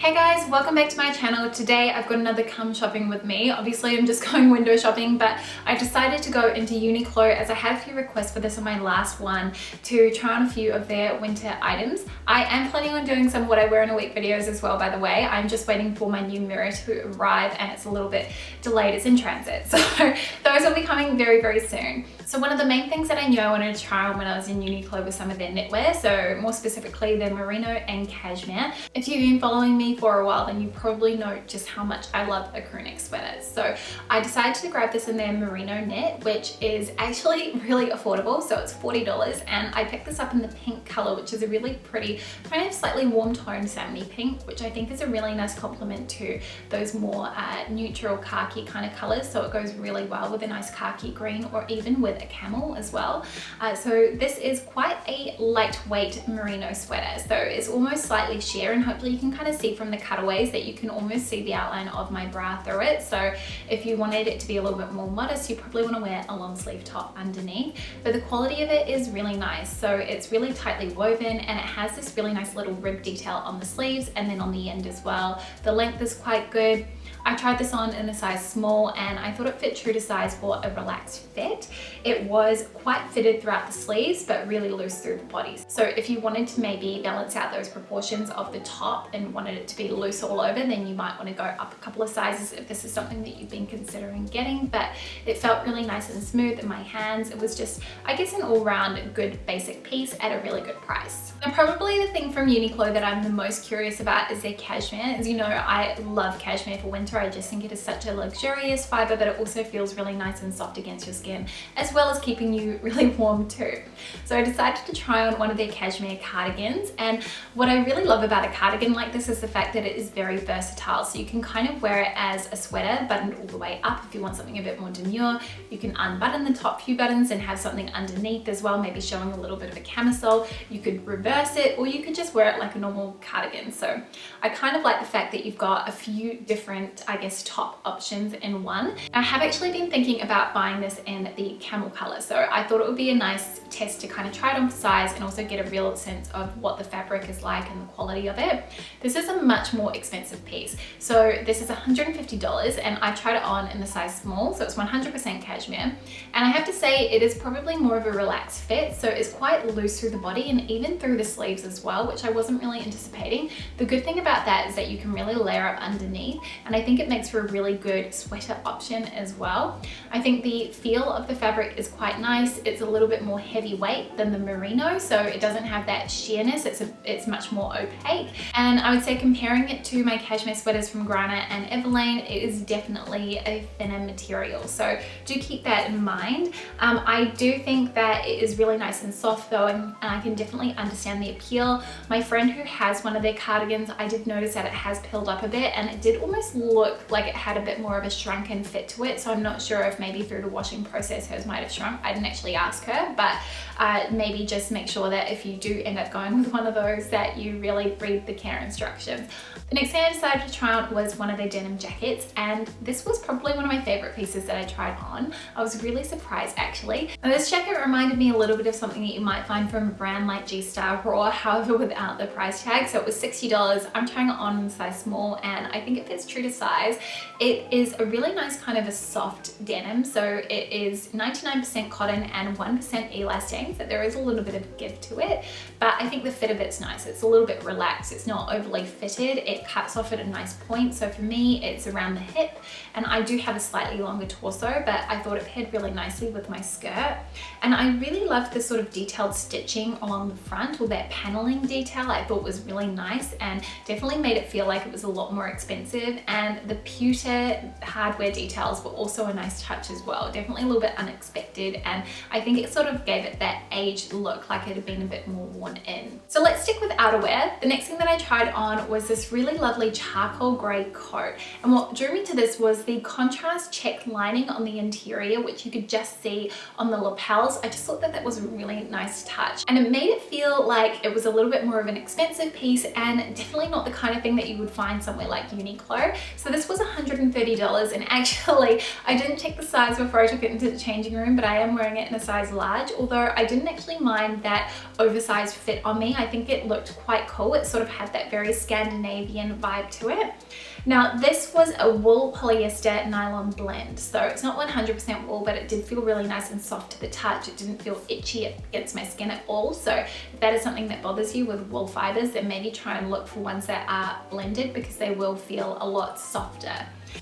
Hey guys, welcome back to my channel. Today I've got another come shopping with me. Obviously I'm just going window shopping, but I decided to go into Uniqlo as I had a few requests for this on my last one to try on a few of their winter items. I am planning on doing some what I wear in a week videos as well, by the way. I'm just waiting for my new mirror to arrive and it's a little bit delayed, it's in transit. So those will be coming very, very soon. So one of the main things that I knew I wanted to try on when I was in Uniqlo was some of their knitwear, so more specifically their merino and cashmere. If you've been following me for a while, then you probably know just how much I love a crew neck sweater. So I decided to grab this in their merino knit, which is actually really affordable. So it's $40 and I picked this up in the pink color, which is a really pretty, kind of slightly warm toned salmony pink, which I think is a really nice complement to those more neutral khaki kind of colors. So it goes really well with a nice khaki green or even with a camel as well. So this is quite a lightweight merino sweater. So it's almost slightly sheer, and hopefully you can kind of see from the cutaways that you can almost see the outline of my bra through it. So if you wanted it to be a little bit more modest, you probably want to wear a long sleeve top underneath. But the quality of it is really nice. So it's really tightly woven and it has this really nice little rib detail on the sleeves and then on the end as well. The length is quite good. I tried this on in a size small and I thought it fit true to size for a relaxed fit. It was quite fitted throughout the sleeves, but really loose through the bodies. So if you wanted to maybe balance out those proportions of the top and wanted it to be loose all over, then you might want to go up a couple of sizes if this is something that you've been considering getting. But it felt really nice and smooth in my hands. It was just, I guess, an all-round good basic piece at a really good price. And probably the thing from Uniqlo that I'm the most curious about is their cashmere. As you know, I love cashmere for winter. I just think it is such a luxurious fiber, but it also feels really nice and soft against your skin, as well as keeping you really warm too. So I decided to try on one of their cashmere cardigans, and what I really love about a cardigan like this is the fact that it is very versatile. So you can kind of wear it as a sweater buttoned all the way up if you want something a bit more demure. You can unbutton the top few buttons and have something underneath as well, maybe showing a little bit of a camisole. You could reverse it, or you could just wear it like a normal cardigan. So I kind of like the fact that you've got a few different, I guess, top options in one. I have actually been thinking about buying this in the camel color, so I thought it would be a nice test to kind of try it on for size and also get a real sense of what the fabric is like and the quality of it. This is a much more expensive piece. So this is $150 and I tried it on in the size small, so it's 100% cashmere. And I have to say it is probably more of a relaxed fit, so it's quite loose through the body and even through the sleeves as well, which I wasn't really anticipating. The good thing about that is that you can really layer up underneath, and I think it makes for a really good sweater option as well. I think the feel of the fabric is quite nice. It's a little bit more heavyweight than the merino, so it doesn't have that sheerness. It's much more opaque. And I would say comparing it to my cashmere sweaters from Grana and Everlane, it is definitely a thinner material. So do keep that in mind. I do think that it is really nice and soft though, and I can definitely understand the appeal. My friend who has one of their cardigans, I did notice that it has pilled up a bit and it did almost look like it had a bit more of a shrunken fit to it. So I'm not sure if maybe through the washing process hers might have shrunk. I didn't actually ask her, but maybe just make sure that if you do end up going with one of those, that you really read the care instructions. The next thing I decided to try on was one of their denim jackets, and this was probably one of my favorite pieces that I tried on. I was really surprised actually. Now, this jacket reminded me a little bit of something that you might find from a brand like G-Star Raw, however without the price tag. So it was $60. I'm trying it on in size small and I think it fits true to size. It is a really nice kind of a soft denim. So it is 99% cotton and 1% elastane. So there is a little bit of give to it, but I think the fit of it's nice. It's a little bit relaxed. It's not overly fitted. It cuts off at a nice point. So for me, it's around the hip, and I do have a slightly longer torso, but I thought it paired really nicely with my skirt. And I really loved the sort of detailed stitching along the front, or that paneling detail. I thought was really nice and definitely made it feel like it was a lot more expensive. And the pewter hardware details were also a nice touch as well. Definitely a little bit unexpected, and I think it sort of gave it that aged look, like it had been a bit more worn in. So let's stick with outerwear. The next thing that I tried on was this really lovely charcoal grey coat, and what drew me to this was the contrast checked lining on the interior, which you could just see on the lapels. I just thought that that was a really nice touch, and it made it feel like it was a little bit more of an expensive piece and definitely not the kind of thing that you would find somewhere like Uniqlo. So this was $130, and actually I didn't check the size before I took it into the changing room, but I am wearing it in a size large, although I didn't actually mind that oversized fit on me. I think it looked quite cool. It sort of had that very Scandinavian Scandinavian vibe to it. Now this was a wool polyester nylon blend, so it's not 100% wool, but it did feel really nice and soft to the touch. It didn't feel itchy against my skin at all. So if that is something that bothers you with wool fibers, then maybe try and look for ones that are blended, because they will feel a lot softer.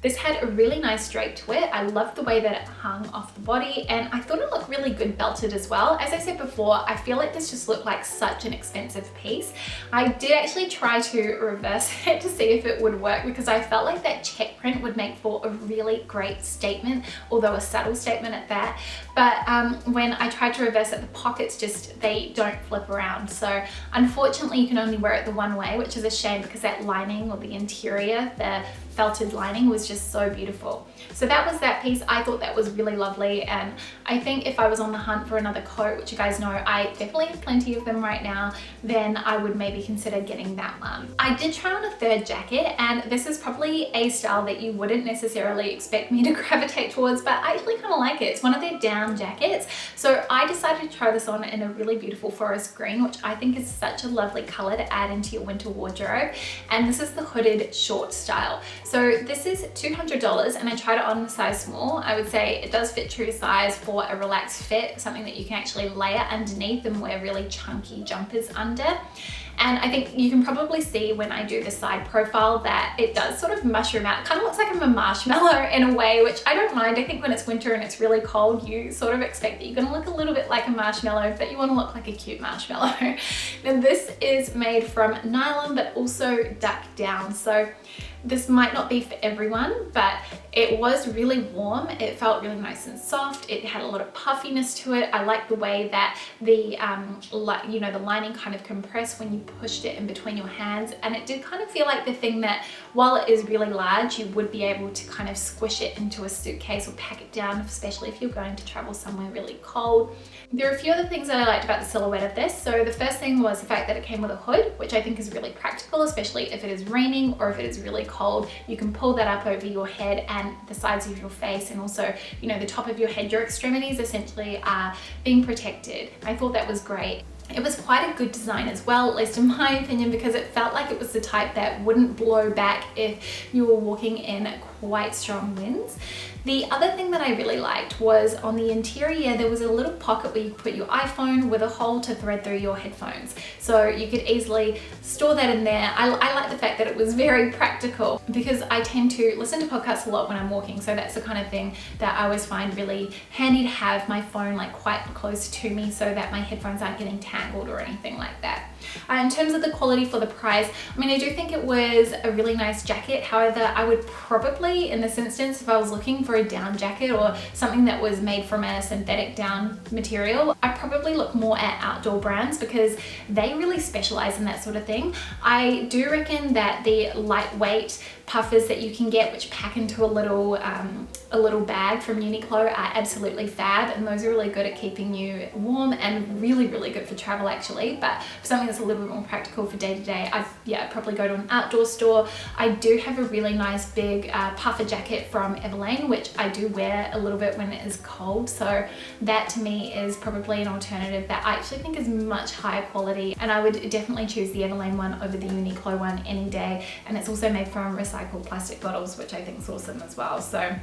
This had a really nice drape to it. I loved the way that it hung off the body, and I thought it looked really good belted as well. As I said before, I feel like this just looked like such an expensive piece. I did actually try to reverse it to see if it would work, because I felt like that check print would make for a really great statement, although a subtle statement at that. But when I tried to reverse it, the pockets just, they don't flip around. So unfortunately you can only wear it the one way, which is a shame, because that lining, or the interior, the felted lining, was just so beautiful. So that was that piece. I thought that was really lovely, and I think if I was on the hunt for another coat, which you guys know I definitely have plenty of them right now, then I would maybe consider getting that one. I did try on a third jacket, and this is probably a style that you wouldn't necessarily expect me to gravitate towards, but I actually kind of like it. It's one of their down jackets. So I decided to try this on in a really beautiful forest green, which I think is such a lovely color to add into your winter wardrobe. And this is the hooded short style. So this is $200, and I tried it on the size small. I would say it does fit true to size for a relaxed fit, something that you can actually layer underneath and wear really chunky jumpers under. And I think you can probably see when I do the side profile that it does sort of mushroom out. It kind of looks like I'm a marshmallow in a way, which I don't mind. I think when it's winter and it's really cold, you sort of expect that you're gonna look a little bit like a marshmallow, but you wanna look like a cute marshmallow. Now this is made from nylon, but also duck down. So this might not be for everyone, but it was really warm. It felt really nice and soft. It had a lot of puffiness to it. I like the way that the the lining kind of compressed when you pushed it in between your hands, and it did kind of feel like the thing that, while it is really large, you would be able to kind of squish it into a suitcase or pack it down, especially if you're going to travel somewhere really cold. There are a few other things that I liked about the silhouette of this. So the first thing was the fact that it came with a hood, which I think is really practical, especially if it is raining or if it is really cold. You can pull that up over your head and the sides of your face, and also, you know, the top of your head. Your extremities essentially are being protected. I thought that was great. It was quite a good design as well, at least in my opinion, because it felt like it was the type that wouldn't blow back if you were walking in quite strong winds. The other thing that I really liked was on the interior, there was a little pocket where you could put your iPhone with a hole to thread through your headphones. So you could easily store that in there. I like the fact that it was very practical, because I tend to listen to podcasts a lot when I'm walking. So that's the kind of thing that I always find really handy to have my phone like quite close to me, so that my headphones aren't getting tangled or anything like that. In terms of the quality for the price, I mean, I do think it was a really nice jacket. However, I would probably, in this instance, if I was looking for a down jacket or something that was made from a synthetic down material, I'd probably look more at outdoor brands, because they really specialize in that sort of thing. I do reckon that the lightweight puffers that you can get, which pack into a little bag from Uniqlo, are absolutely fab, and those are really good at keeping you warm and really good for travel actually. But for something that's a little bit more practical for day to day, I'd probably go to an outdoor store. I do have a really nice big puffer jacket from Everlane, which I do wear a little bit when it is cold, so that to me is probably an alternative that I actually think is much higher quality, and I would definitely choose the Everlane one over the Uniqlo one any day. And it's also made from recycled plastic bottles, which I think is awesome as well. So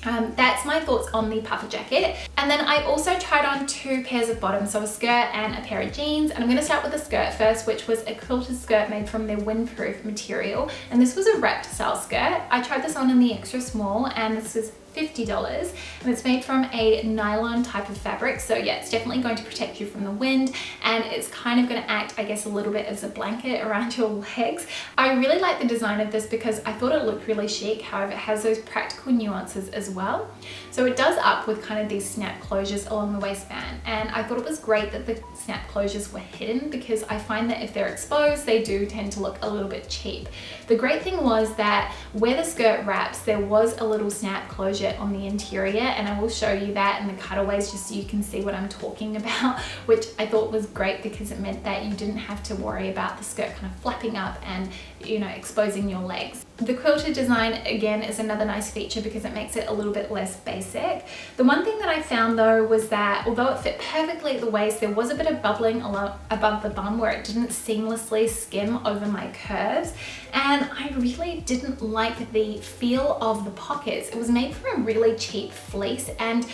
that's my thoughts on the puffer jacket. And then I also tried on two pairs of bottoms, so a skirt and a pair of jeans. And I'm going to start with the skirt first, which was a quilted skirt made from their windproof material. And this was a wrapped style skirt. I tried this on in the extra small, and this is $50, and it's made from a nylon type of fabric. So yeah, it's definitely going to protect you from the wind, and it's kind of going to act, I guess, a little bit as a blanket around your legs. I really like the design of this because I thought it looked really chic. However, it has those practical nuances as well. So it does up with kind of these snap closures along the waistband, and I thought it was great that the snap closures were hidden, because I find that if they're exposed, they do tend to look a little bit cheap. The great thing was that where the skirt wraps, there was a little snap closure budget on the interior, and I will show you that in the cutaways just so you can see what I'm talking about, which I thought was great because it meant that you didn't have to worry about the skirt kind of flapping up and, you know, exposing your legs. The quilted design again is another nice feature because it makes it a little bit less basic. The one thing that I found though was that although it fit perfectly at the waist, there was a bit of bubbling above the bum where it didn't seamlessly skim over my curves, and I really didn't like the feel of the pockets. It was made from a really cheap fleece, and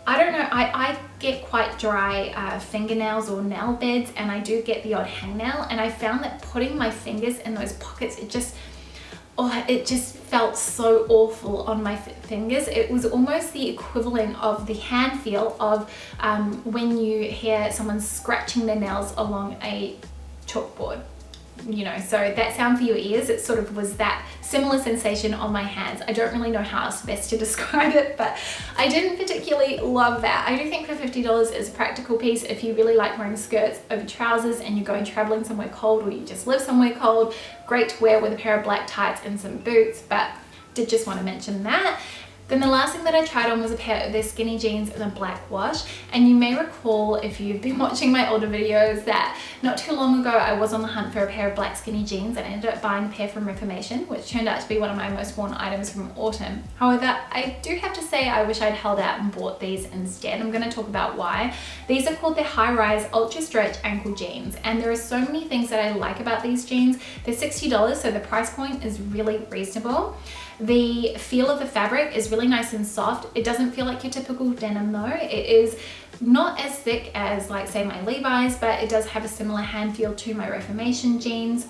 I don't know, I get quite dry fingernails or nail beds, and I do get the odd hangnail, and I found that putting my fingers in those pockets, it just felt so awful on my fingers. It was almost the equivalent of the hand feel of when you hear someone scratching their nails along a chalkboard. You know, so that sound for your ears, it sort of was that similar sensation on my hands. I don't really know how else best to describe it, but I didn't particularly love that. I do think for $50 is a practical piece if you really like wearing skirts over trousers and you're going traveling somewhere cold, or you just live somewhere cold. Great to wear with a pair of black tights and some boots, but did just want to mention that. Then the last thing that I tried on was a pair of their skinny jeans in a black wash, and you may recall if you've been watching my older videos that not too long ago I was on the hunt for a pair of black skinny jeans and I ended up buying a pair from Reformation, which turned out to be one of my most worn items from autumn. However, I do have to say I wish I'd held out and bought these instead. I'm going to talk about why. These are called the High Rise Ultra Stretch Ankle Jeans, and there are so many things that I like about these jeans. They're $60, so the price point is really reasonable. The feel of the fabric is really nice and soft. It doesn't feel like your typical denim though. It is not as thick as, like, say, my Levi's, but it does have a similar hand feel to my Reformation jeans.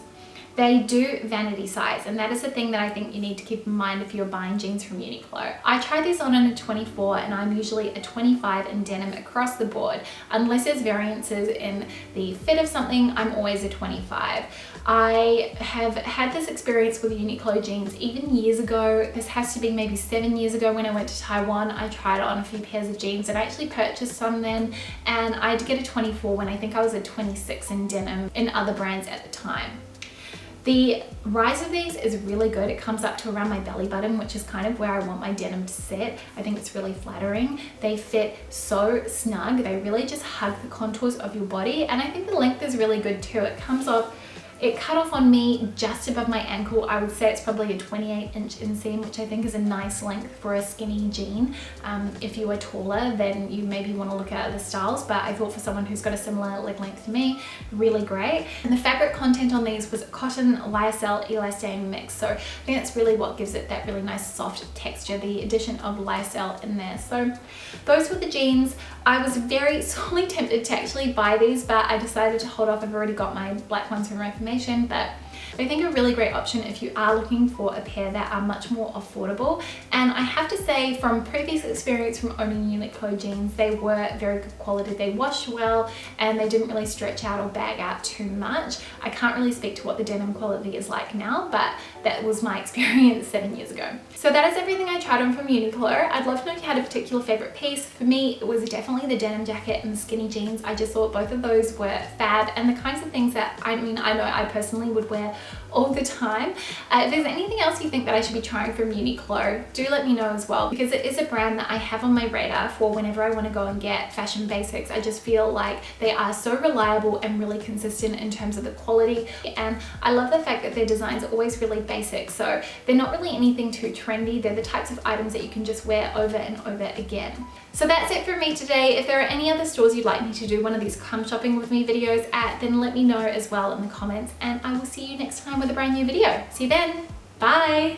They do vanity size, and that is the thing that I think you need to keep in mind if you're buying jeans from Uniqlo. I tried these on in a 24, and I'm usually a 25 in denim across the board. Unless there's variances in the fit of something, I'm always a 25. I have had this experience with Uniqlo jeans even years ago. This has to be maybe 7 years ago when I went to Taiwan. I tried on a few pairs of jeans and I actually purchased some then, and I did get a 24 when I think I was a 26 in denim in other brands at the time. The rise of these is really good. It comes up to around my belly button, which is kind of where I want my denim to sit. I think it's really flattering. They fit so snug. They really just hug the contours of your body, and I think the length is really good too. It cut off on me just above my ankle. I would say it's probably a 28-inch inseam, which I think is a nice length for a skinny jean. If you are taller, then you maybe want to look at other styles, but I thought for someone who's got a similar leg length to me, really great. And the fabric content on these was cotton, lyocell, elastane mix, so I think that's really what gives it that really nice soft texture, the addition of lyocell in there. So those were the jeans. I was very sorely tempted to actually buy these, but I decided to hold off. I've already got my black ones from Reformation, but I think a really great option if you are looking for a pair that are much more affordable. And I have to say, from previous experience from owning Uniqlo jeans, they were very good quality. They washed well and they didn't really stretch out or bag out too much. I can't really speak to what the denim quality is like now, but that was my experience 7 years ago. So that is everything I tried on from Uniqlo. I'd love to know if you had a particular favorite piece. For me, it was definitely the denim jacket and the skinny jeans. I just thought both of those were fab, and the kinds of things that I know I personally would wear all the time. If there's anything else you think that I should be trying from Uniqlo, do let me know as well, because it is a brand that I have on my radar for whenever I want to go and get fashion basics. I just feel like they are so reliable and really consistent in terms of the quality, and I love the fact that their designs are always really basic, so they're not really anything too trendy. They're the types of items that you can just wear over and over again. So that's it for me today. If there are any other stores you'd like me to do one of these come shopping with me videos at, then let me know as well in the comments, and I will see you next time with a brand new video. See you then. Bye.